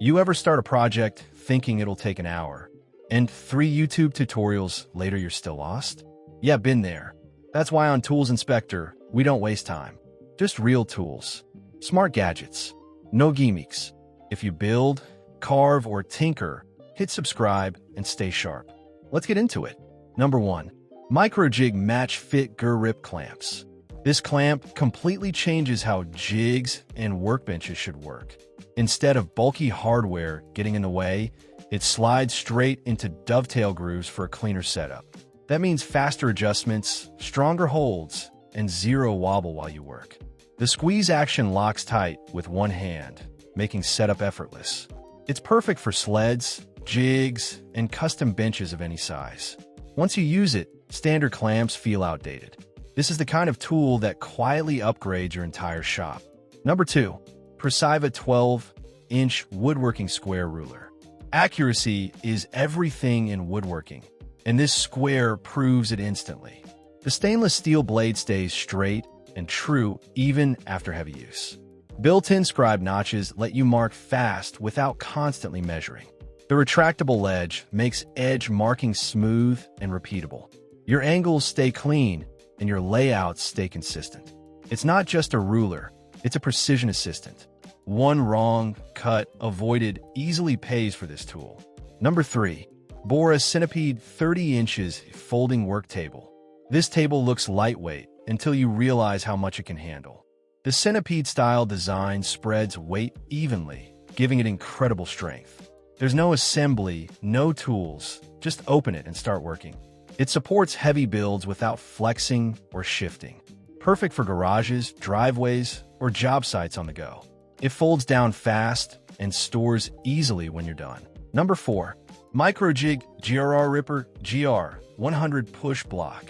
You ever start a project thinking it'll take an hour, and 3 YouTube tutorials later you're still lost? Yeah, been there. That's why on Tools Inspector, we don't waste time. Just real tools. Smart gadgets. No gimmicks. If you build, carve, or tinker, hit subscribe and stay sharp. Let's get into it. Number 1. MICROJIG MatchFit Grr-rip clamps. This clamp completely changes how jigs and workbenches should work. Instead of bulky hardware getting in the way, it slides straight into dovetail grooves for a cleaner setup. That means faster adjustments, stronger holds, and zero wobble while you work. The squeeze action locks tight with one hand, making setup effortless. It's perfect for sleds, jigs, and custom benches of any size. Once you use it, standard clamps feel outdated. This is the kind of tool that quietly upgrades your entire shop. Number 2. Preciva 12-inch Woodworking Square Ruler. Accuracy is everything in woodworking, and this square proves it instantly. The stainless steel blade stays straight and true even after heavy use. Built-in scribe notches let you mark fast without constantly measuring. The retractable ledge makes edge marking smooth and repeatable. Your angles stay clean, and your layouts stay consistent. It's not just a ruler, it's a precision assistant. One wrong cut avoided easily pays for this tool. Number 3. Bora Centipede 30 inches Folding Work Table. This table looks lightweight until you realize how much it can handle. The Centipede-style design spreads weight evenly, giving it incredible strength. There's no assembly, no tools, just open it and start working. It supports heavy builds without flexing or shifting. Perfect for garages, driveways, or job sites on the go. It folds down fast and stores easily when you're done. Number 4. MICROJIG GRR-RIPPER GR100 Push Block.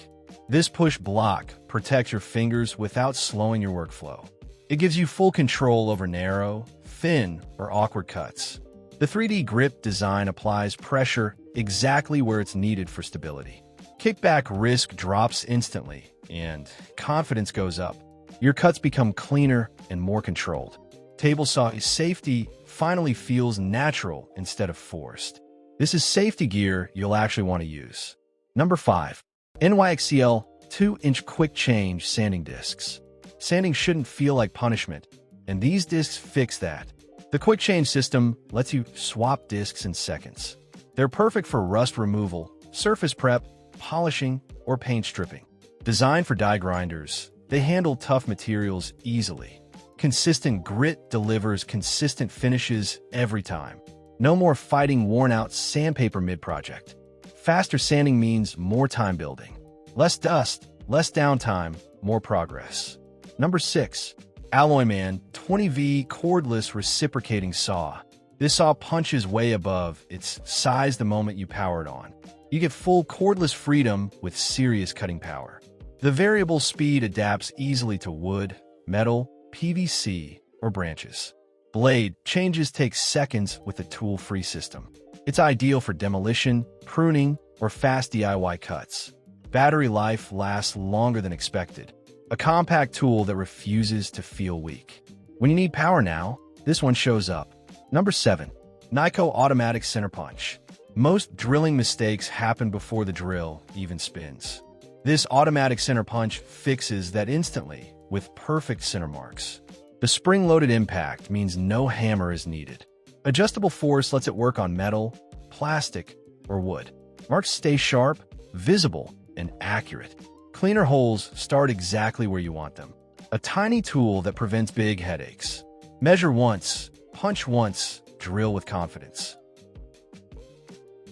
This push block protects your fingers without slowing your workflow. It gives you full control over narrow, thin, or awkward cuts. The 3D grip design applies pressure exactly where it's needed for stability. Kickback risk drops instantly, and confidence goes up. Your cuts become cleaner and more controlled. Table saw safety finally feels natural instead of forced. This is safety gear you'll actually want to use. Number 5. NYXCL 2-inch Quick Change Sanding Discs. Sanding shouldn't feel like punishment, and these discs fix that. The Quick Change system lets you swap discs in seconds. They're perfect for rust removal, surface prep, polishing, or paint stripping. Designed for die grinders, they handle tough materials easily. Consistent grit delivers consistent finishes every time. No more fighting worn-out sandpaper mid-project. Faster sanding means more time building. Less dust, less downtime, more progress. Number 6. Alloyman 20V Cordless Reciprocating Saw. This saw punches way above its size the moment you power it on. You get full cordless freedom with serious cutting power. The variable speed adapts easily to wood, metal, PVC, or branches. Blade changes take seconds with a tool-free system. It's ideal for demolition, pruning, or fast DIY cuts. Battery life lasts longer than expected. A compact tool that refuses to feel weak. When you need power now, this one shows up. Number 7. NEIKO Automatic Center Punch. Most drilling mistakes happen before the drill even spins. This automatic center punch fixes that instantly with perfect center marks. The spring-loaded impact means no hammer is needed. Adjustable force lets it work on metal, plastic, or wood. Marks stay sharp, visible, and accurate. Cleaner holes start exactly where you want them. A tiny tool that prevents big headaches. Measure once, punch once, drill with confidence.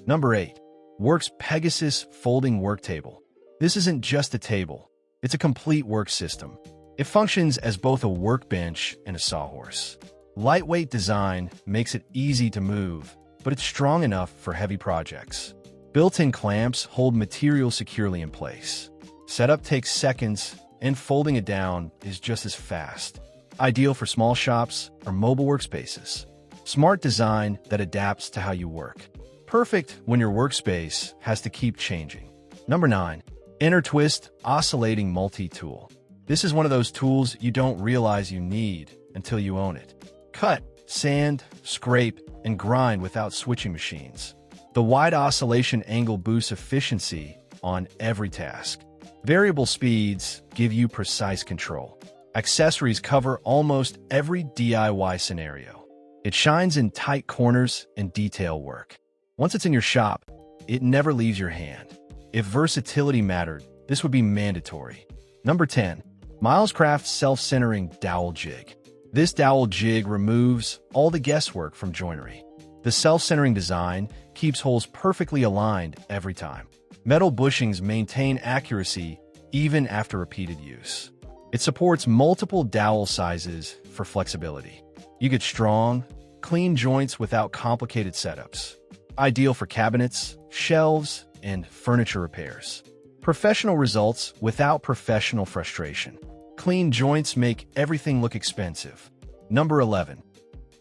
Number 8. Worx Pegasus Folding Work Table. This isn't just a table, it's a complete work system. It functions as both a workbench and a sawhorse. Lightweight design makes it easy to move, but it's strong enough for heavy projects. Built-in clamps hold material securely in place. Setup takes seconds, and folding it down is just as fast. Ideal for small shops or mobile workspaces. Smart design that adapts to how you work. Perfect when your workspace has to keep changing. Number 9. ENERTWIST Oscillating Multi-Tool. This is one of those tools you don't realize you need until you own it. Cut, sand, scrape, and grind without switching machines. The wide oscillation angle boosts efficiency on every task. Variable speeds give you precise control. Accessories cover almost every DIY scenario. It shines in tight corners and detail work. Once it's in your shop, it never leaves your hand. If versatility mattered, this would be mandatory. Number 10. Milescraft Self-Centering Dowel Jig. This dowel jig removes all the guesswork from joinery. The self-centering design keeps holes perfectly aligned every time. Metal bushings maintain accuracy even after repeated use. It supports multiple dowel sizes for flexibility. You get strong, clean joints without complicated setups. Ideal for cabinets, shelves, and furniture repairs. Professional results without professional frustration. Clean joints make everything look expensive. Number 11.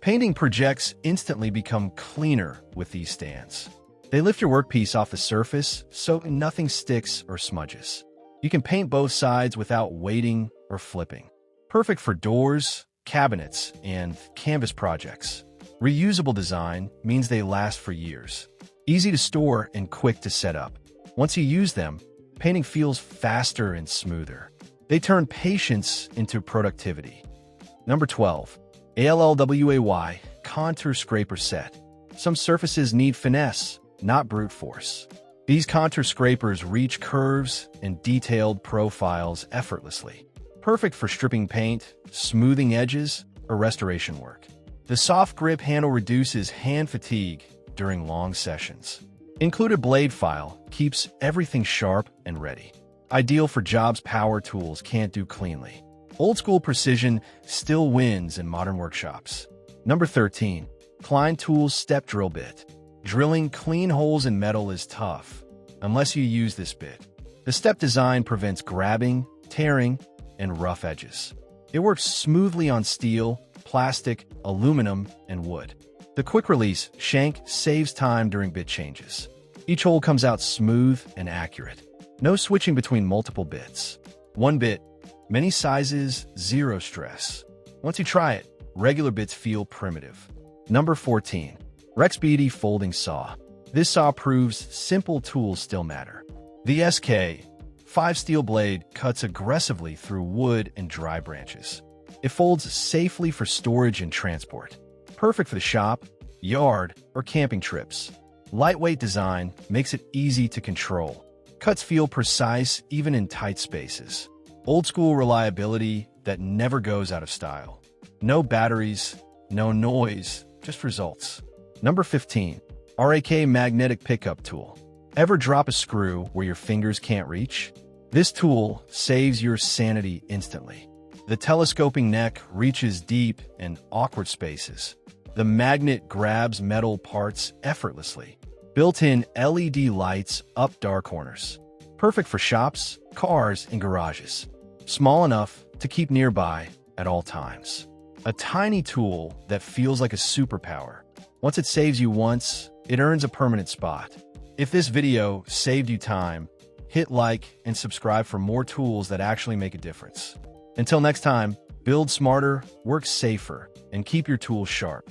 Painting projects instantly become cleaner with these stands. They lift your workpiece off the surface so nothing sticks or smudges. You can paint both sides without waiting or flipping. Perfect for doors, cabinets, and canvas projects. Reusable design means they last for years. Easy to store and quick to set up. Once you use them, painting feels faster and smoother. They turn patience into productivity. Number 12. ALLWAY Contour Scraper Set. Some surfaces need finesse, not brute force. These contour scrapers reach curves and detailed profiles effortlessly. Perfect for stripping paint, smoothing edges, or restoration work. The soft grip handle reduces hand fatigue during long sessions. Included blade file keeps everything sharp and ready. Ideal for jobs power tools can't do cleanly. Old-school precision still wins in modern workshops. Number 13. Klein Tools Step Drill Bit. Drilling clean holes in metal is tough, unless you use this bit. The step design prevents grabbing, tearing, and rough edges. It works smoothly on steel, plastic, aluminum, and wood. The quick-release shank saves time during bit changes. Each hole comes out smooth and accurate. No switching between multiple bits. One bit, many sizes, zero stress. Once you try it, regular bits feel primitive. Number 14. REXBETI Folding Saw. This saw proves simple tools still matter. The SK5 steel blade cuts aggressively through wood and dry branches. It folds safely for storage and transport. Perfect for the shop, yard, or camping trips. Lightweight design makes it easy to control. Cuts feel precise even in tight spaces. Old-school reliability that never goes out of style. No batteries, no noise, just results. Number 15. RAK Magnetic Pickup Tool. Ever drop a screw where your fingers can't reach? This tool saves your sanity instantly. The telescoping neck reaches deep and awkward spaces. The magnet grabs metal parts effortlessly. Built-in LED lights up dark corners. Perfect for shops, cars, and garages. Small enough to keep nearby at all times. A tiny tool that feels like a superpower. Once it saves you once, it earns a permanent spot. If this video saved you time, hit like and subscribe for more tools that actually make a difference. Until next time, build smarter, work safer, and keep your tools sharp.